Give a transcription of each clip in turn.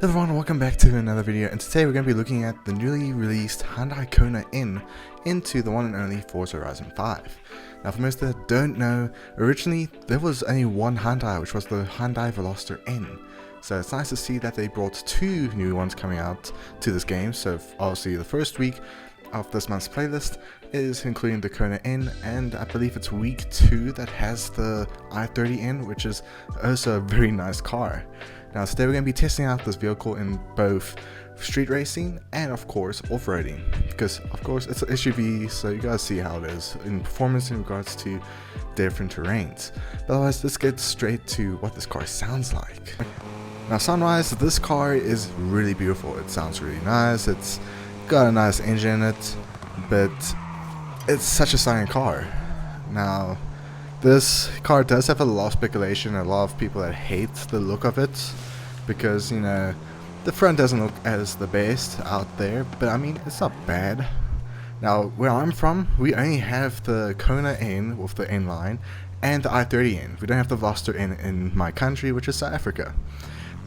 Everyone, welcome back to another video, and today we're going to be looking at the newly released Hyundai Kona into the one and only Forza Horizon 5. Now for most that don't know, originally there was only one Hyundai, which was the Hyundai Veloster N. So it's nice to see that they brought two new ones coming out to this game. So obviously the first week of this month's playlist is including the Kona N, and I believe it's week 2 that has the i30N, which is also a very nice car. Now today we're going to be testing out this vehicle in both street racing and of course off-roading, because of course it's an SUV, so you guys see how it is in performance in regards to different terrains. But otherwise, let's get straight to what this car sounds like. Now sound-wise, this car is really beautiful. It sounds really nice, it's got a nice engine in it, but it's such a stunning car. Now this car does have a lot of speculation, a lot of people that hate the look of it, because, you know, the front doesn't look as the best out there, but I mean, it's not bad. Now, where I'm from, we only have the Kona N with the N line, and the i30N. We don't have the Veloster N in my country, which is South Africa.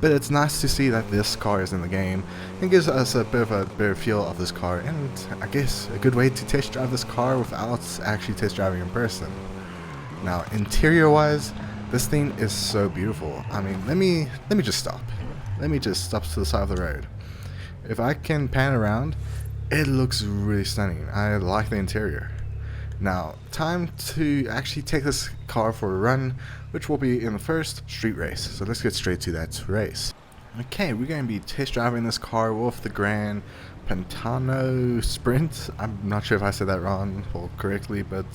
But it's nice to see that this car is in the game, and gives us a bit of a better feel of this car, and I guess a good way to test drive this car without actually test driving in person. Now, interior wise, this thing is so beautiful. I mean, let me just stop. Let me just stop to the side of the road. If I can pan around, it looks really stunning. I like the interior. Now, time to actually take this car for a run, which will be in the first street race. So let's get straight to that race. Okay, we're going to be test driving this car with the Gran Pantano Sprint. I'm not sure if I said that wrong or correctly, but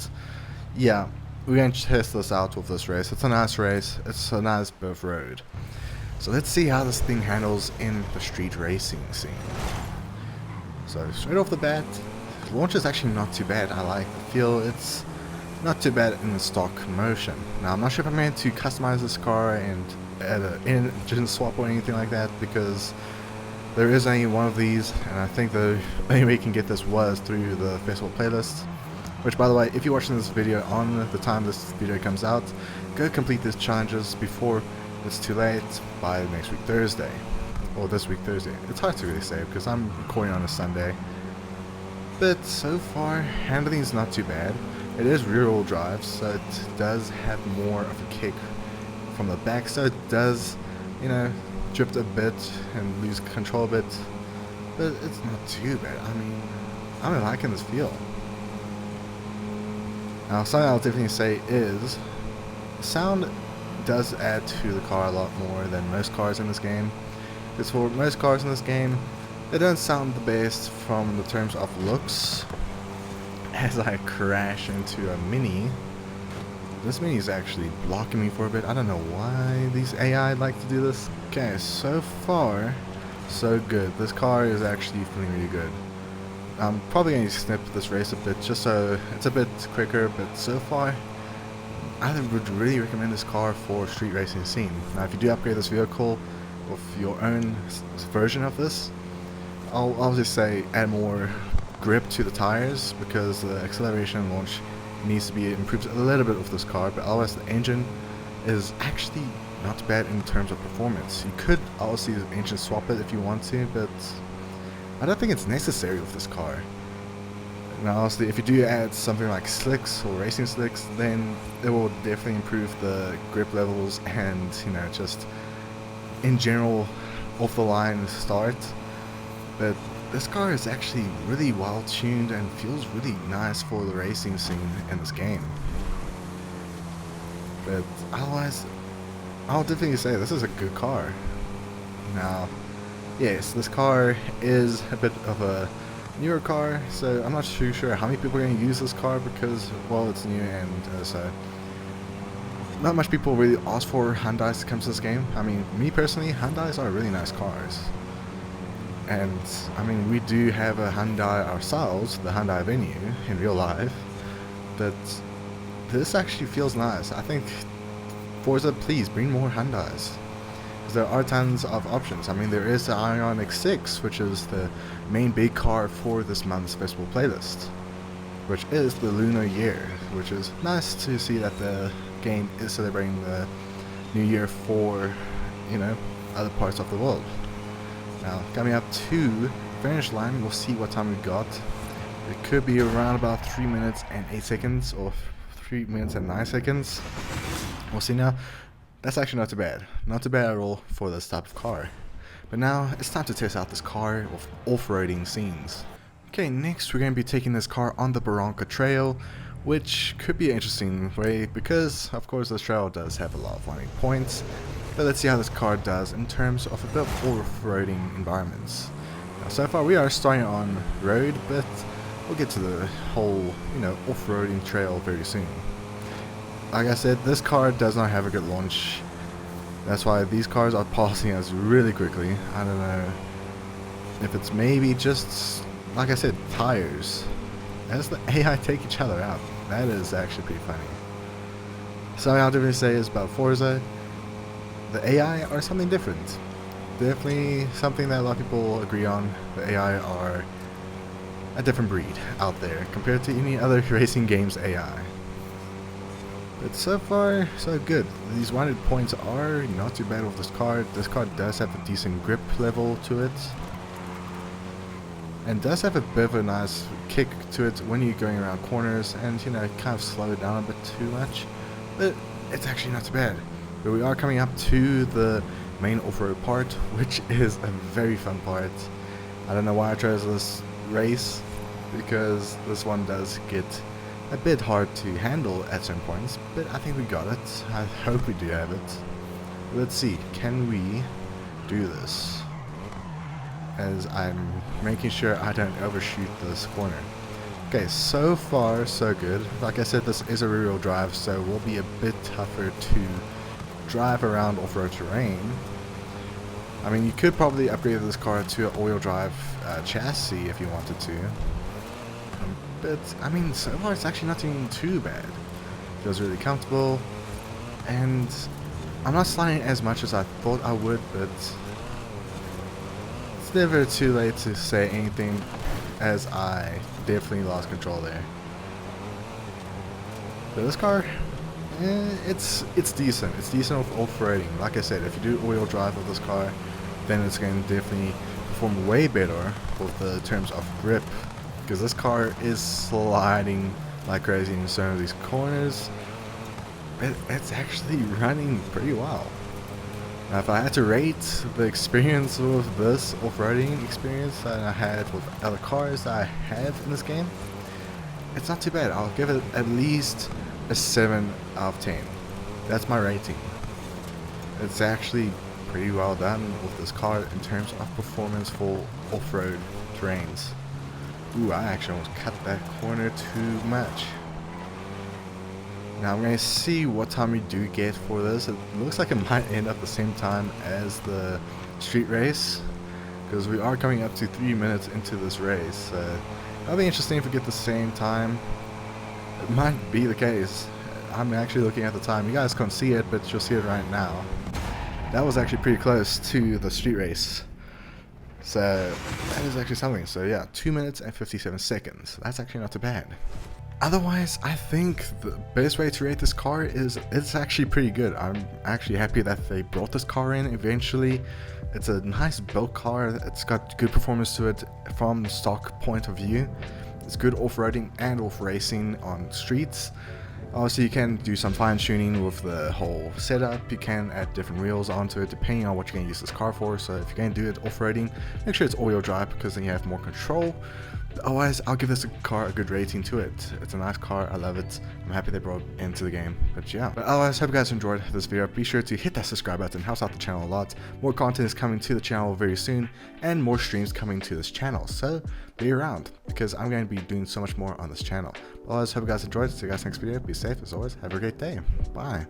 yeah. We're going to test this out with this race. It's a nice race. It's a nice bit of road. So let's see how this thing handles in the street racing scene. So straight off the bat, the launch is actually not too bad. I like the feel. It's not too bad in the stock motion. Now I'm not sure if I'm going to customize this car and add an engine swap or anything like that, because there is only one of these, and I think the only way you can get this was through the festival playlist. Which, by the way, if you're watching this video on the time this video comes out, go complete these challenges before it's too late by next week Thursday. Or this week Thursday. It's hard to really say because I'm recording on a Sunday. But so far, handling is not too bad. It is rear-wheel drive, so it does have more of a kick from the back. So it does, you know, drift a bit and lose control a bit. But it's not too bad. I mean, I'm liking this feel. Now, something I'll definitely say is, sound does add to the car a lot more than most cars in this game. Because for most cars in this game, they don't sound the best from the terms of looks. As I crash into a Mini, this Mini is actually blocking me for a bit. I don't know why these AI like to do this. Okay, so far, so good. This car is actually feeling really good. I'm probably going to snip this race a bit just so it's a bit quicker, but so far I would really recommend this car for street racing scene. Now if you do upgrade this vehicle with your own version of this, I'll just say add more grip to the tires, because the acceleration and launch needs to be improved a little bit with this car, but otherwise the engine is actually not bad in terms of performance. You could obviously engine swap it if you want to, but I don't think it's necessary with this car. Now honestly, if you do add something like slicks or racing slicks, then it will definitely improve the grip levels and, you know, just in general off the line start. But this car is actually really well tuned and feels really nice for the racing scene in this game. But otherwise, I'll definitely say this is a good car. Now, yes, this car is a bit of a newer car, so I'm not too sure how many people are going to use this car because, well, it's new, and so not much people really ask for Hyundais to come to this game. I mean, me personally, Hyundais are really nice cars. And, I mean, we do have a Hyundai ourselves, the Hyundai Venue, in real life, but this actually feels nice. I think, Forza, please bring more Hyundais. There are tons of options. I mean, there is the Ioniq 6, which is the main big car for this month's festival playlist, which is the Lunar Year, which is nice to see that the game is celebrating the New Year for, you know, other parts of the world. Now, coming up to finish line, we'll see what time we got. It could be around about 3 minutes and 8 seconds, or 3 minutes and 9 seconds. We'll see now. That's actually not too bad. Not too bad at all for this type of car. But now, it's time to test out this car with off-roading scenes. Okay, next we're going to be taking this car on the Barranca Trail, which could be an interesting way because, of course, this trail does have a lot of winding points. But let's see how this car does in terms of a bit of off-roading environments. Now, so far we are starting on road, but we'll get to the whole, off-roading trail very soon. Like I said, this car does not have a good launch. That's why these cars are passing us really quickly. I don't know if it's maybe just, like I said, tires. As the AI take each other out. That is actually pretty funny. Something I'll definitely say is about Forza. The AI are something different. Definitely something that a lot of people agree on. The AI are a different breed out there compared to any other racing game's AI. But so far, so good. These winded points are not too bad with this car. This car does have a decent grip level to it. And does have a bit of a nice kick to it when you're going around corners and, kind of slow it down a bit too much. But it's actually not too bad. But we are coming up to the main off-road part, which is a very fun part. I don't know why I chose this race, because this one does get a bit hard to handle at some points, but I think we got it. I hope we do have it. Let's see, can we do this? As I'm making sure I don't overshoot this corner. Okay, so far so good. Like I said, this is a rear-wheel drive, so it will be a bit tougher to drive around off-road terrain. I mean, you could probably upgrade this car to an all-wheel drive chassis if you wanted to. But, I mean, so far it's actually not doing too bad. Feels really comfortable. And I'm not sliding as much as I thought I would, but it's never too late to say anything, as I definitely lost control there. But this car, it's decent. It's decent with off-roading. Like I said, if you do all-wheel drive with this car, then it's going to definitely perform way better with the terms of grip. Because this car is sliding like crazy in some of these corners. But it's actually running pretty well. Now, if I had to rate the experience with this off-roading experience that I had with other cars that I have in this game, it's not too bad. I'll give it at least a 7 out of 10. That's my rating. It's actually pretty well done with this car in terms of performance for off-road terrains. Ooh, I actually almost cut that corner too much. Now I'm going to see what time we do get for this. It looks like it might end up the same time as the street race, because we are coming up to 3 minutes into this race. That'll be interesting if we get the same time. It might be the case. I'm actually looking at the time. You guys can't see it, but you'll see it right now. That was actually pretty close to the street race. So that is actually something. So yeah, 2 minutes and 57 seconds. That's actually not too bad. Otherwise, I think the best way to rate this car is it's actually pretty good. I'm actually happy that they brought this car in eventually. It's a nice built car. It's got good performance to it from the stock point of view. It's good off-roading and off-racing on streets. Obviously, you can do some fine-tuning with the whole setup. You can add different wheels onto it depending on what you're going to use this car for. So if you're going to do it off-roading, make sure it's all-wheel drive, because then you have more control. Otherwise, I'll give this car a good rating to it. It's a nice car. I love it. I'm happy they brought it into the game. But yeah. But otherwise, hope you guys enjoyed this video. Be sure to hit that subscribe button. It helps out the channel a lot. More content is coming to the channel very soon, and more streams coming to this channel. So be around, because I'm going to be doing so much more on this channel. Otherwise, hope you guys enjoyed. See you guys next video. Be safe as always. Have a great day. Bye.